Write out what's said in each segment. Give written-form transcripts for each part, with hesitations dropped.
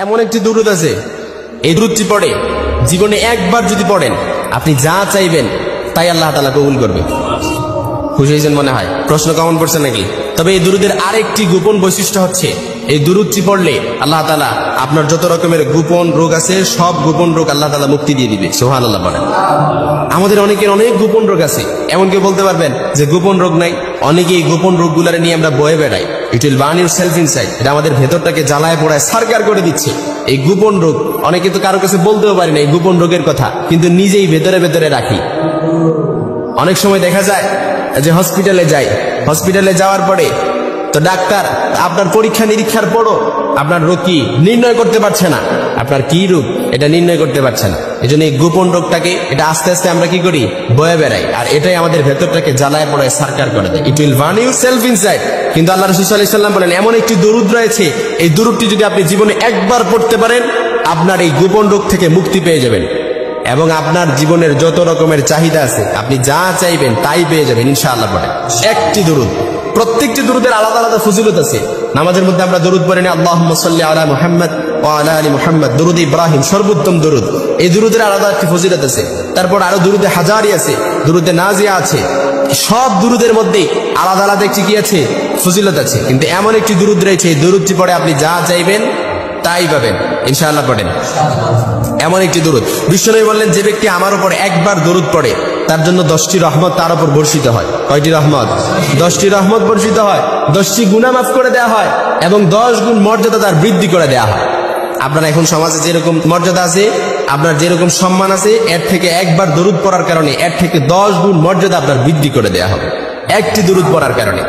এমন একটি দুরূদ আছে, এই দুরূদটি পড়ে জীবনে একবার যদি পড়েন আপনি যা চাইবেন তাই আল্লাহ তাআলা কবুল করবে। খুশি হয়েছেন মনে হয়? প্রশ্ন কমন পড়ছে নাকি? তবে এই দুরূদের আরেকটি গোপন বৈশিষ্ট্য হচ্ছে, এই দুরূদটি পড়লে আল্লাহ তাআলা আপনার যত রকমের গোপন রোগ আছে সব গোপন রোগ আল্লাহ তাআলা মুক্তি দিয়ে দিবে। সুবহানাল্লাহ বলেন। আমাদের অনেকের অনেক গোপন রোগ আছে, এমন কেউ বলতে পারবেন যে গোপন রোগ নাই? অনেকে এই গোপন রোগগুলার নিয়ে আমরা বয়ে বেড়াই। It will burn your self inside, এটা আমাদের ভেতরটাকে জ্বালায় পোড়ায় সারকার করে দিচ্ছে। এই গোপন রোগ অনেকে তো কারো কাছে বলতেও পারি না এই গোপন রোগের কথা, কিন্তু নিজেই ভেতরে ভেতরে রাখি। অনেক সময় দেখা যায় যে হসপিটালে যাই, হসপিটালে যাওয়ার পরে তো ডাক্তার আপনার পরীক্ষা নিরীক্ষার পরও আপনার রোগ কি নির্ণয় করতে পারছে না, আপনার কি রোগ এটা নির্ণয় করতে পারছে না। এই জন্য এই গোপন রোগটাকে এটা আস্তে আস্তে আমরা কি করি, বয়ে বেড়াই, আর এটাই আমাদের ভেতরটাকে জ্বালায় পোড়ায় সারকার করে দেয়। It will burn your self inside. কিন্তু আল্লাহ রাসূল সাল্লাল্লাহু আলাইহি ওয়াসাল্লাম বলেন এমন একটি দরুদ রয়েছে, এই দরুদটি যদি আপনি জীবনে একবার পড়তে পারেন আপনার এই গোপন রোগ থেকে মুক্তি পেয়ে যাবেন এবং আপনার জীবনের যত রকমের চাহিদা আছে আপনি যা চাইবেন তাই পেয়ে যাবেন ইনশাআল্লাহ। পড়েন একটি দরুদ, প্রত্যেকটি দরুদের আলাদা আলাদা ফজিলত আছে। নামাজের মধ্যে আমরা দরুদ পড়ি না, আল্লাহুম্মা সাল্লি আলা মুহাম্মাদ ওয়া আলা আলি মুহাম্মাদ, দরুদ ইব্রাহিম সর্বোত্তম দরুদ। এই দরুদের আলাদা একটি ফজিলত আছে। তারপর আরো দরুদে হাজারি আছে, দরুদে নাজিয়া আছে। সব দরুদের মধ্যে আলাদা আলাদা একটি কি আছে, ফজিলত আছে। কিন্তু এমন একটি দরুদ রয়েছে, এই দরুদটি পড়ে আপনি যা চাইবেন তাই পাবেন ইনশাআল্লাহ। পড়েন এমন একটি দরুদ। বিশ্বনবী বললেন যে ব্যক্তি আমার উপর একবার দরুদ পড়ে তার জন্য 10টি রহমত তার উপর বর্ষিত হয়। কয়টি রহমত? 10টি রহমত বর্ষিত হয়, 10টি গুনাহ মাফ করে দেওয়া হয় এবং 10 গুণ মর্যাদা তার বৃদ্ধি করে দেওয়া হয়। আপনার এখন সমাজে যেরকম মর্যাদা আছে, আপনার যেরকম সম্মান আছে, এর থেকে একবার দরুদ পড়ার কারণে এর থেকে 10 গুণ মর্যাদা আপনার বৃদ্ধি করে দেওয়া হবে একটি দরুদ পড়ার কারণে।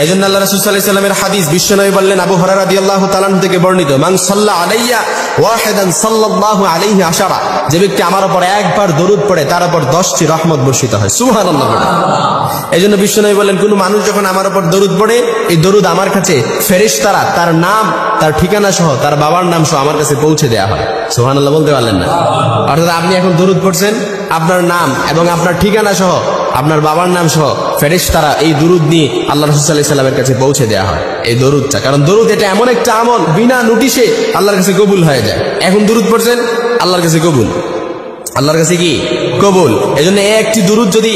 এজন্য আল্লাহ রাসূল সাল্লাল্লাহু আলাইহি ওয়াসাল্লামের হাদিস, বিশ্বনবী বললেন, আবু হুরায়রা রাদিয়াল্লাহু তাআলা আনহু থেকে বর্ণিত, মান সাল্লা আলাইয়া ওয়াহিদান সাল্লাল্লাহু আলাইহি আশারা, যে ব্যক্তি আমার উপর একবার দরুদ পড়ে তার উপর 10টি রহমত বর্ষিত হয়। সুবহানাল্লাহ। এজন্য বিশ্বনবী বললেন, কোন মানুষ যখন আমার উপর দরুদ পড়ে এই দরুদ আমার কাছে ফেরেশতারা তার নাম, তার ঠিকানা সহ, তার বাবার নাম সহ আমার কাছে পৌঁছে দেওয়া হয়। সুবহানাল্লাহ বলতে পারলেন না? অর্থাৎ আপনি এখন দরুদ পড়ছেন, আপনার নাম এবং আপনার ঠিকানা সহ, আপনার বাবার নাম সহ ফেরেশতারা এই দরুদ নিয়ে আল্লাহ রাসূল সাল্লাল্লাহু আলাইহি ওয়াসাল্লামের কাছে পৌঁছে দেওয়া হয় এই দরুদটা। কারণ দরুদ এটা এমন একটা আমল বিনা নোটিশে আল্লাহর কাছে কবুল হয়ে যায়। এখন দরুদ পড়ছেন, আল্লাহর কাছে কবুল, আল্লাহর কাছে কি কবুল। এজন্য একটি দরুদ যদি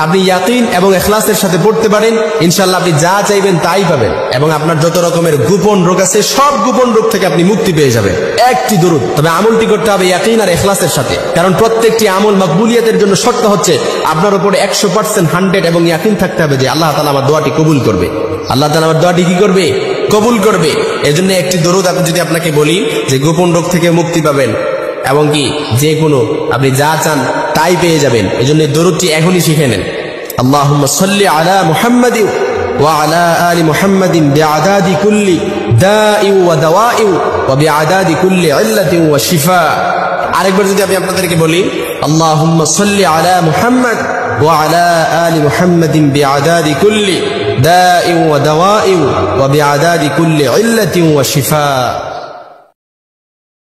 আপনি ইয়াকিন এবং ইখলাসের সাথে পড়তে পারেন ইনশাআল্লাহ আপনি যা চাইবেন তাই পাবেন এবং আপনার যত রকমের গোপন রোগ আছে সব গোপন রোগ থেকে আপনি মুক্তি পেয়ে যাবেন একটি দরুদ। তবে আমলটি করতে হবে ইয়াকিন আর ইখলাসের সাথে, কারণ প্রত্যেকটি আমল মাকবুলিয়াতের জন্য শর্ত হচ্ছে আপনার উপরে 100% 100 এবং ইয়াকিন থাকতে হবে যে আল্লাহ তাআলা আমার দোয়াটি কবুল করবে, আল্লাহ তাআলা আমার দোয়াটি কি করবে, কবুল করবে। এজন্য একটি দরুদ আমি যদি আপনাকে বলি যে গোপন রোগ থেকে মুক্তি পাবেন এবং কি যে কোনো আপনি যা চান তাই পেয়ে যাবেন, এজন্য দরুদটি এখনই শিখে নেন। আল্লাহুম্মা সাল্লি আলা মুহাম্মাদিন ওয়া আলা আলি মুহাম্মাদিন বিআদাদি কুল্লি দাই ওয়া দাওয়াই ওয়া বিআদাদি কুল্লি ইল্লাতিন ওয়া শিফা। আরেকবার যদি আমি আপনাদেরকে বলি, আল্লাহুম্মা সাল্লি আলা মুহাম্মাদ ওয়া আলা আলি মুহাম্মাদিন বিআদাদি কুল্লি দাই ওয়া দাওয়াই ওয়া বিআদাদি কুল্লি ইল্লাতিন ওয়া শিফা।